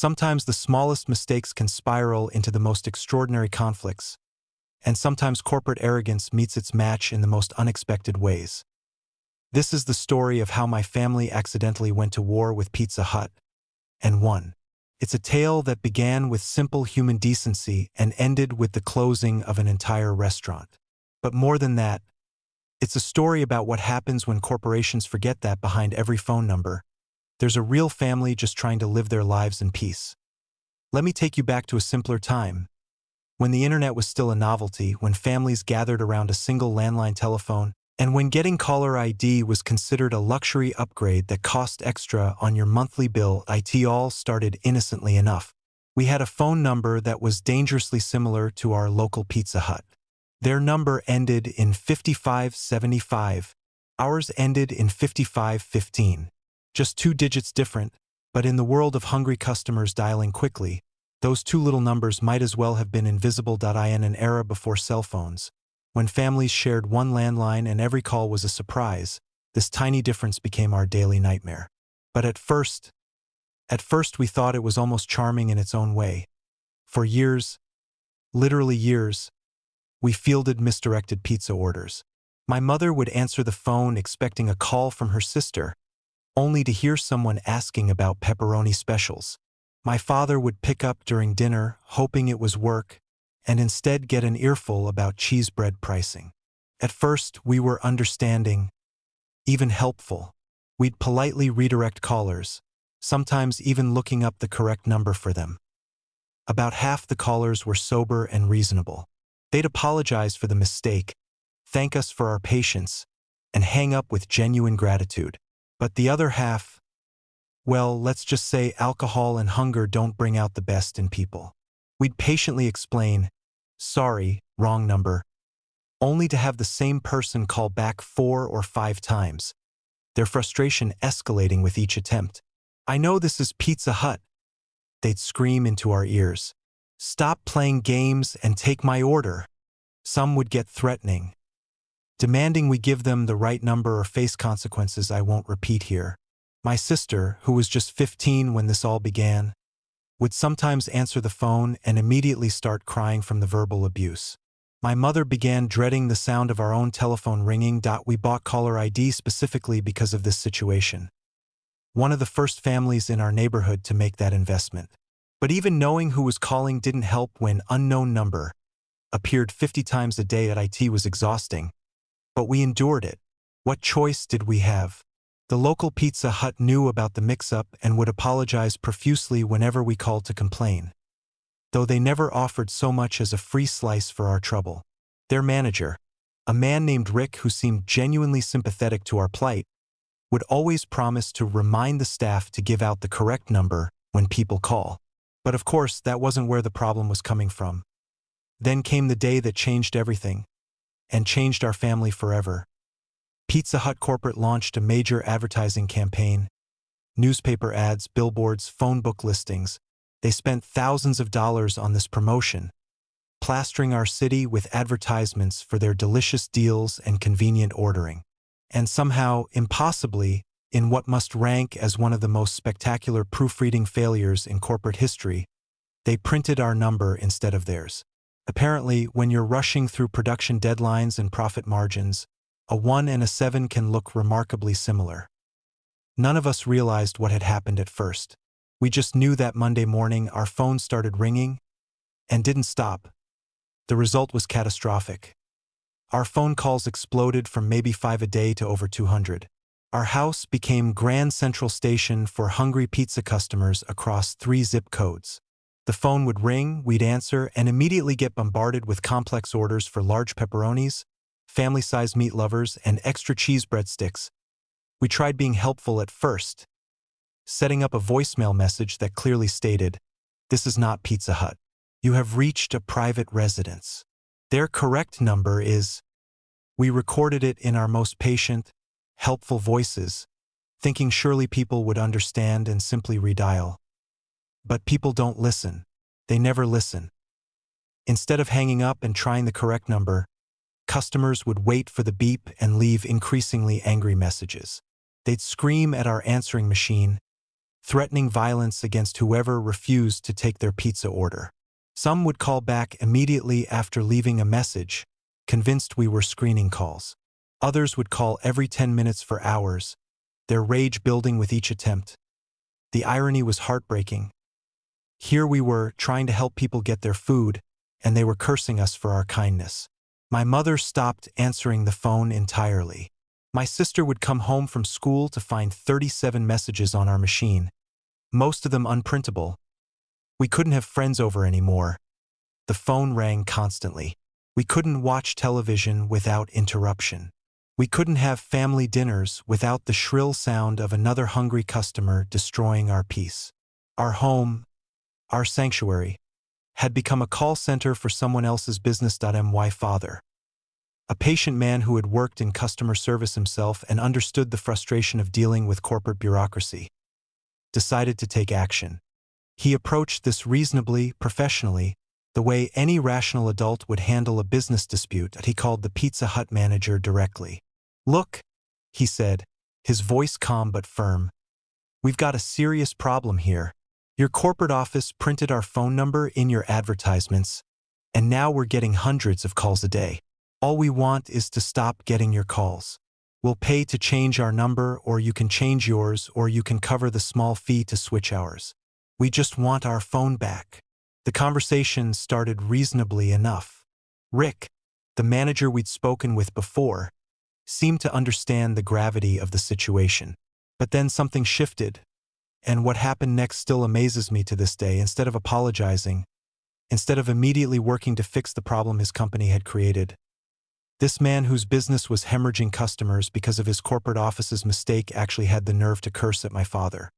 Sometimes the smallest mistakes can spiral into the most extraordinary conflicts, and sometimes corporate arrogance meets its match in the most unexpected ways. This is the story of how my family accidentally went to war with Pizza Hut and won. It's a tale that began with simple human decency and ended with the closing of an entire restaurant. But more than that, it's a story about what happens when corporations forget that behind every phone number, there's a real family just trying to live their lives in peace. Let me take you back to a simpler time, when the internet was still a novelty, when families gathered around a single landline telephone, and when getting caller ID was considered a luxury upgrade that cost extra on your monthly bill. It all started innocently enough. We had a phone number that was dangerously similar to our local Pizza Hut. Their number ended in 5575. Ours ended in 5515. Just 2 digits different, but in the world of hungry customers dialing quickly, those 2 little numbers might as well have been invisible. In an era before cell phones, when families shared one landline and every call was a surprise, this tiny difference became our daily nightmare. But at first we thought it was almost charming in its own way. For years, literally years, we fielded misdirected pizza orders. My mother would answer the phone expecting a call from her sister, only to hear someone asking about pepperoni specials. My father would pick up during dinner, hoping it was work, and instead get an earful about cheese bread pricing. At first, we were understanding, even helpful. We'd politely redirect callers, sometimes even looking up the correct number for them. About half the callers were sober and reasonable. They'd apologize for the mistake, thank us for our patience, and hang up with genuine gratitude. But the other half, well, let's just say alcohol and hunger don't bring out the best in people. We'd patiently explain, sorry, wrong number, only to have the same person call back 4 or 5 times, their frustration escalating with each attempt. I know this is Pizza Hut, they'd scream into our ears. Stop playing games and take my order. Some would get threatening, demanding we give them the right number or face consequences I won't repeat here. My sister, who was just 15 when this all began, would sometimes answer the phone and immediately start crying from the verbal abuse. My mother began dreading the sound of our own telephone ringing. We bought caller ID specifically because of this situation. One of the first families in our neighborhood to make that investment. But even knowing who was calling didn't help when unknown number appeared 50 times a day. It was exhausting. But we endured it. What choice did we have? The local Pizza Hut knew about the mix-up and would apologize profusely whenever we called to complain, though they never offered so much as a free slice for our trouble. Their manager, a man named Rick who seemed genuinely sympathetic to our plight, would always promise to remind the staff to give out the correct number when people call. But of course, that wasn't where the problem was coming from. Then came the day that changed everything, and changed our family forever. Pizza Hut corporate launched a major advertising campaign. Newspaper ads, billboards, phone book listings. They spent thousands of dollars on this promotion, plastering our city with advertisements for their delicious deals and convenient ordering. And somehow, impossibly, in what must rank as one of the most spectacular proofreading failures in corporate history, they printed our number instead of theirs. Apparently, when you're rushing through production deadlines and profit margins, a 1 and a 7 can look remarkably similar. None of us realized what had happened at first. We just knew that Monday morning our phone started ringing and didn't stop. The result was catastrophic. Our phone calls exploded from maybe 5 a day to over 200. Our house became Grand Central Station for hungry pizza customers across 3 zip codes. The phone would ring, we'd answer, and immediately get bombarded with complex orders for large pepperonis, family-sized meat lovers, and extra cheese breadsticks. We tried being helpful at first, setting up a voicemail message that clearly stated, "This is not Pizza Hut. You have reached a private residence. Their correct number is..." We recorded it in our most patient, helpful voices, thinking surely people would understand and simply redial. But people don't listen. They never listen. Instead of hanging up and trying the correct number, customers would wait for the beep and leave increasingly angry messages. They'd scream at our answering machine, threatening violence against whoever refused to take their pizza order. Some would call back immediately after leaving a message, convinced we were screening calls. Others would call every 10 minutes for hours, their rage building with each attempt. The irony was heartbreaking. Here we were, trying to help people get their food, and they were cursing us for our kindness. My mother stopped answering the phone entirely. My sister would come home from school to find 37 messages on our machine, most of them unprintable. We couldn't have friends over anymore. The phone rang constantly. We couldn't watch television without interruption. We couldn't have family dinners without the shrill sound of another hungry customer destroying our peace. Our home, our sanctuary, had become a call center for someone else's business. My father, a patient man who had worked in customer service himself and understood the frustration of dealing with corporate bureaucracy, decided to take action. He approached this reasonably, professionally, the way any rational adult would handle a business dispute. He called the Pizza Hut manager directly. "Look," he said, his voice calm but firm. "We've got a serious problem here. Your corporate office printed our phone number in your advertisements, and now we're getting hundreds of calls a day. All we want is to stop getting your calls. We'll pay to change our number, or you can change yours, or you can cover the small fee to switch ours. We just want our phone back." The conversation started reasonably enough. Rick, the manager we'd spoken with before, seemed to understand the gravity of the situation. But then something shifted, and what happened next still amazes me to this day. Instead of apologizing, instead of immediately working to fix the problem his company had created, this man whose business was hemorrhaging customers because of his corporate office's mistake actually had the nerve to curse at my father.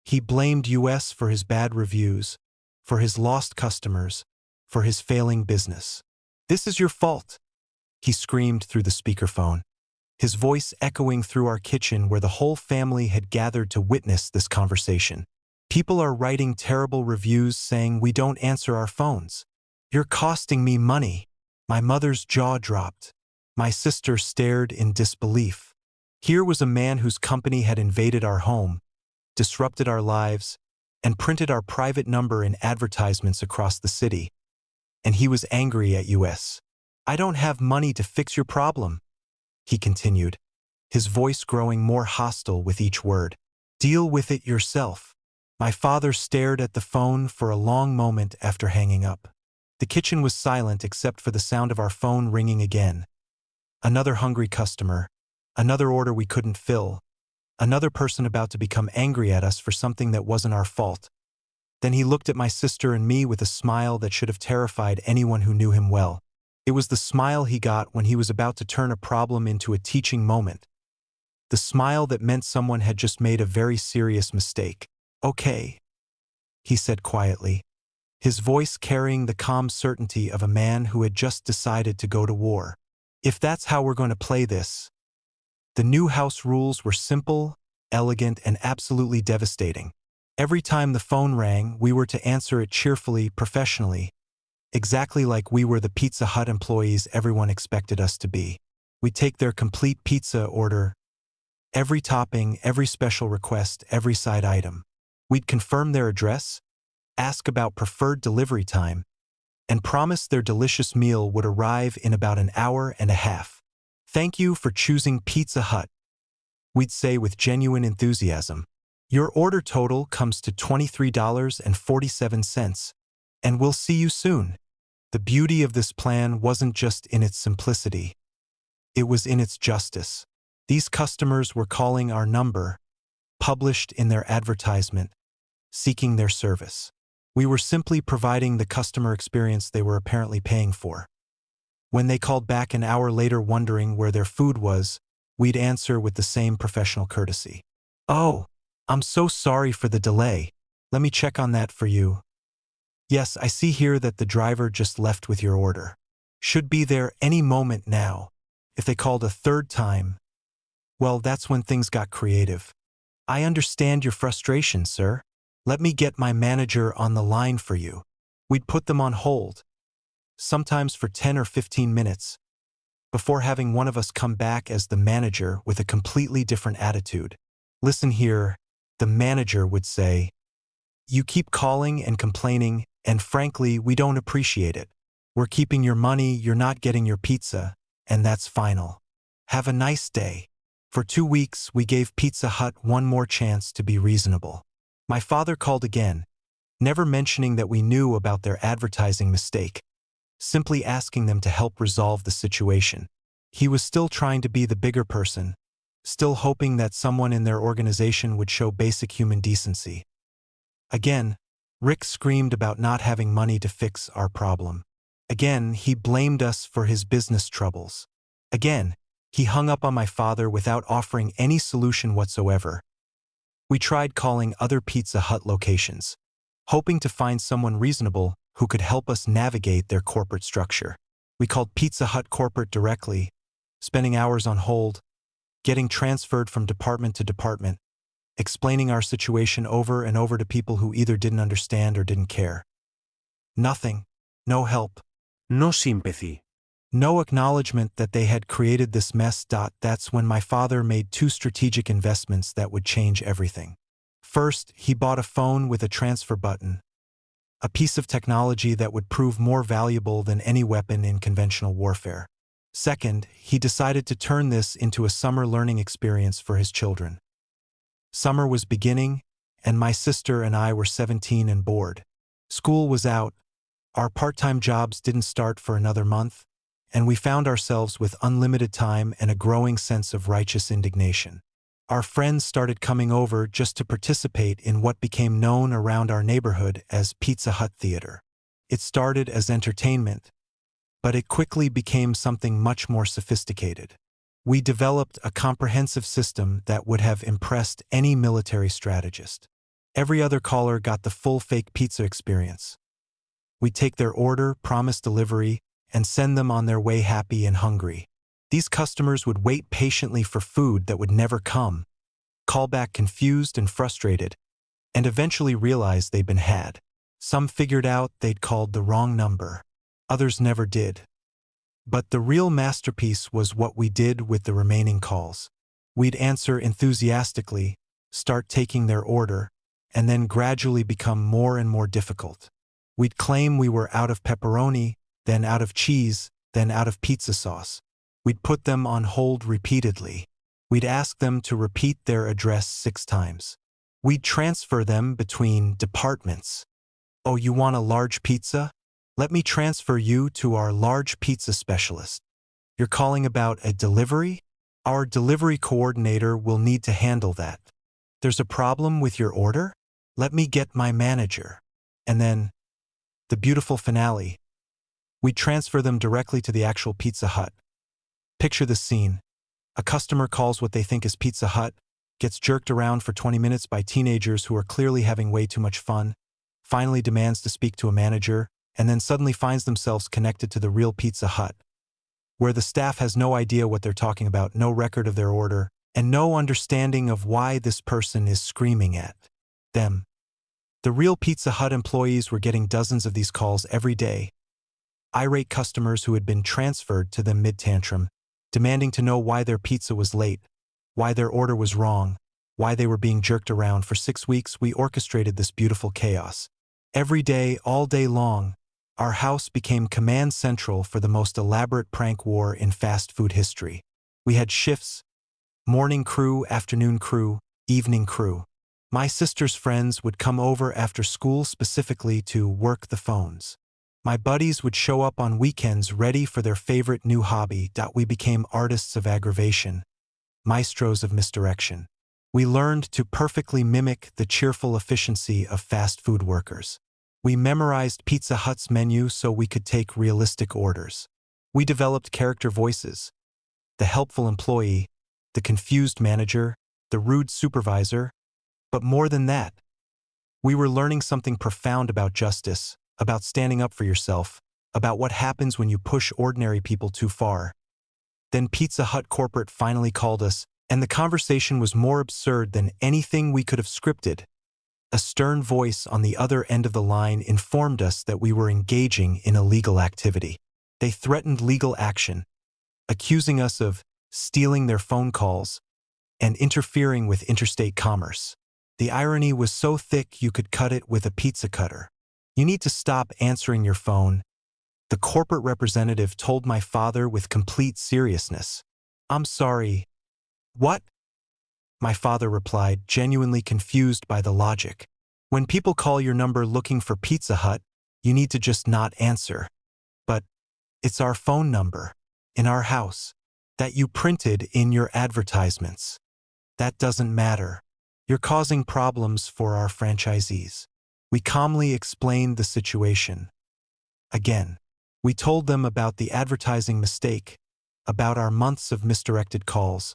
He blamed US for his bad reviews, for his lost customers, for his failing business. "This is your fault," he screamed through the speakerphone, his voice echoing through our kitchen where the whole family had gathered to witness this conversation. "People are writing terrible reviews saying we don't answer our phones. You're costing me money." My mother's jaw dropped. My sister stared in disbelief. Here was a man whose company had invaded our home, disrupted our lives, and printed our private number in advertisements across the city. And he was angry at US. "I don't have money to fix your problem," he continued, his voice growing more hostile with each word. "Deal with it yourself." My father stared at the phone for a long moment after hanging up. The kitchen was silent except for the sound of our phone ringing again. Another hungry customer, another order we couldn't fill, another person about to become angry at us for something that wasn't our fault. Then he looked at my sister and me with a smile that should have terrified anyone who knew him well. It was the smile he got when he was about to turn a problem into a teaching moment. The smile that meant someone had just made a very serious mistake. "Okay," he said quietly, his voice carrying the calm certainty of a man who had just decided to go to war. "If that's how we're going to play this." The new house rules were simple, elegant, and absolutely devastating. Every time the phone rang, we were to answer it cheerfully, professionally, exactly like we were the Pizza Hut employees everyone expected us to be. We'd take their complete pizza order, every topping, every special request, every side item. We'd confirm their address, ask about preferred delivery time, and promise their delicious meal would arrive in about an hour and a half. "Thank you for choosing Pizza Hut," we'd say with genuine enthusiasm. "Your order total comes to $23.47, and we'll see you soon." The beauty of this plan wasn't just in its simplicity. It was in its justice. These customers were calling our number, published in their advertisement, seeking their service. We were simply providing the customer experience they were apparently paying for. When they called back an hour later wondering where their food was, we'd answer with the same professional courtesy. "Oh, I'm so sorry for the delay. Let me check on that for you. Yes, I see here that the driver just left with your order. Should be there any moment now." If they called a third time, well, that's when things got creative. "I understand your frustration, sir. Let me get my manager on the line for you." We'd put them on hold, sometimes for 10 or 15 minutes, before having one of us come back as the manager with a completely different attitude. "Listen here, The manager would say, "You keep calling and complaining, and frankly, we don't appreciate it. We're keeping your money, you're not getting your pizza, and that's final. Have a nice day." For 2 weeks, we gave Pizza Hut one more chance to be reasonable. My father called again, never mentioning that we knew about their advertising mistake, simply asking them to help resolve the situation. He was still trying to be the bigger person, still hoping that someone in their organization would show basic human decency. Again, Rick screamed about not having money to fix our problem. Again, he blamed us for his business troubles. Again, he hung up on my father without offering any solution whatsoever. We tried calling other Pizza Hut locations, hoping to find someone reasonable who could help us navigate their corporate structure. We called Pizza Hut corporate directly, spending hours on hold, getting transferred from department to department, explaining our situation over and over to people who either didn't understand or didn't care. Nothing. No help. No sympathy. No acknowledgement that they had created this mess. That's when my father made two strategic investments that would change everything. First, he bought a phone with a transfer button, a piece of technology that would prove more valuable than any weapon in conventional warfare. Second, he decided to turn this into a summer learning experience for his children. Summer was beginning, and my sister and I were 17 and bored. School was out, our part-time jobs didn't start for another month, and we found ourselves with unlimited time and a growing sense of righteous indignation. Our friends started coming over just to participate in what became known around our neighborhood as Pizza Hut Theater. It started as entertainment, but it quickly became something much more sophisticated. We developed a comprehensive system that would have impressed any military strategist. Every other caller got the full fake pizza experience. We'd take their order, promise delivery, and send them on their way happy and hungry. These customers would wait patiently for food that would never come, call back confused and frustrated, and eventually realize they'd been had. Some figured out they'd called the wrong number. Others never did. But the real masterpiece was what we did with the remaining calls. We'd answer enthusiastically, start taking their order, and then gradually become more and more difficult. We'd claim we were out of pepperoni, then out of cheese, then out of pizza sauce. We'd put them on hold repeatedly. We'd ask them to repeat their address 6 times. We'd transfer them between departments. "Oh, you want a large pizza? Let me transfer you to our large pizza specialist. You're calling about a delivery? Our delivery coordinator will need to handle that. There's a problem with your order? Let me get my manager." And then, the beautiful finale. We'd transfer them directly to the actual Pizza Hut. Picture this scene. A customer calls what they think is Pizza Hut, gets jerked around for 20 minutes by teenagers who are clearly having way too much fun, finally demands to speak to a manager, and then suddenly finds themselves connected to the real Pizza Hut, where the staff has no idea what they're talking about, no record of their order, and no understanding of why this person is screaming at them. The real Pizza Hut employees were getting dozens of these calls every day. Irate customers who had been transferred to them mid-tantrum, demanding to know why their pizza was late, why their order was wrong, why they were being jerked around. For 6 weeks, we orchestrated this beautiful chaos. Every day, all day long, our house became command central for the most elaborate prank war in fast food history. We had shifts: morning crew, afternoon crew, evening crew. My sister's friends would come over after school specifically to work the phones. My buddies would show up on weekends ready for their favorite new hobby. We became artists of aggravation, maestros of misdirection. We learned to perfectly mimic the cheerful efficiency of fast food workers. We memorized Pizza Hut's menu so we could take realistic orders. We developed character voices: the helpful employee, the confused manager, the rude supervisor. But more than that, we were learning something profound about justice, about standing up for yourself, about what happens when you push ordinary people too far. Then Pizza Hut corporate finally called us, and the conversation was more absurd than anything we could have scripted. A stern voice on the other end of the line informed us that we were engaging in illegal activity. They threatened legal action, accusing us of stealing their phone calls and interfering with interstate commerce. The irony was so thick you could cut it with a pizza cutter. "You need to stop answering your phone," the corporate representative told my father with complete seriousness. "I'm sorry." "What?" my father replied, genuinely confused by the logic. "When people call your number looking for Pizza Hut, you need to just not answer." "But it's our phone number, in our house, that you printed in your advertisements." "That doesn't matter. You're causing problems for our franchisees." We calmly explained the situation. Again, we told them about the advertising mistake, about our months of misdirected calls,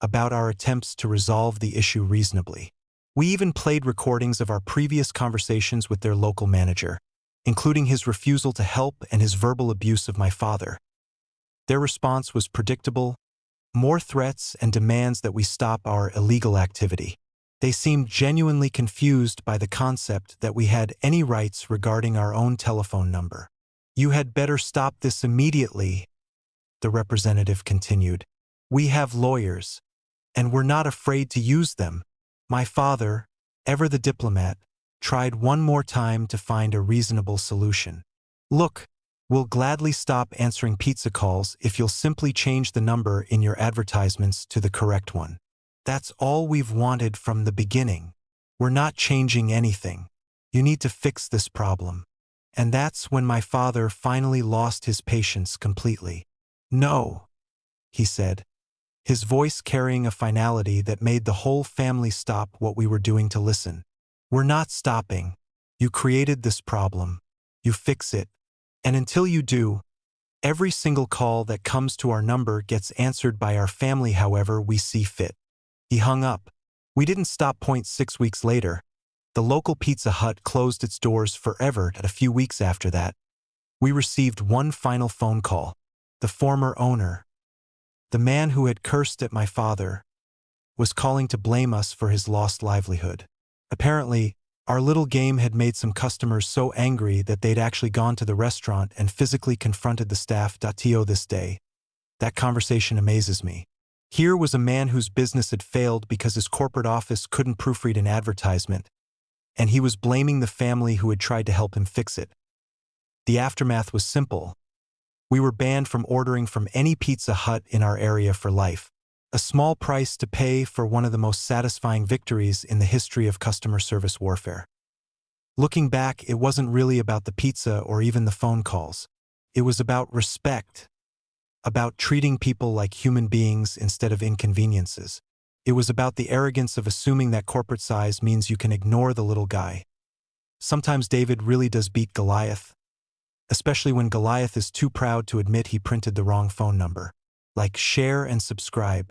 about our attempts to resolve the issue reasonably. We even played recordings of our previous conversations with their local manager, including his refusal to help and his verbal abuse of my father. Their response was predictable: more threats and demands that we stop our illegal activity. They seemed genuinely confused by the concept that we had any rights regarding our own telephone number. "You had better stop this immediately," the representative continued. "We have lawyers, and we're not afraid to use them." My father, ever the diplomat, tried one more time to find a reasonable solution. "Look, we'll gladly stop answering pizza calls if you'll simply change the number in your advertisements to the correct one. That's all we've wanted from the beginning. We're not changing anything. You need to fix this problem." And that's when my father finally lost his patience completely. "No," he said, his voice carrying a finality that made the whole family stop what we were doing to listen. "We're not stopping. You created this problem. You fix it. And until you do, every single call that comes to our number gets answered by our family however we see fit." He hung up. We didn't stop. 6 weeks later, the local Pizza Hut closed its doors forever. A few weeks after that, we received one final phone call. The former owner, the man who had cursed at my father, was calling to blame us for his lost livelihood. Apparently, our little game had made some customers so angry that they'd actually gone to the restaurant and physically confronted the staff. To this day, that conversation amazes me. Here was a man whose business had failed because his corporate office couldn't proofread an advertisement, and he was blaming the family who had tried to help him fix it. The aftermath was simple. We were banned from ordering from any Pizza Hut in our area for life. A small price to pay for one of the most satisfying victories in the history of customer service warfare. Looking back, it wasn't really about the pizza or even the phone calls. It was about respect, about treating people like human beings instead of inconveniences. It was about the arrogance of assuming that corporate size means you can ignore the little guy. Sometimes David really does beat Goliath, especially when Goliath is too proud to admit he printed the wrong phone number. Like, share, and subscribe.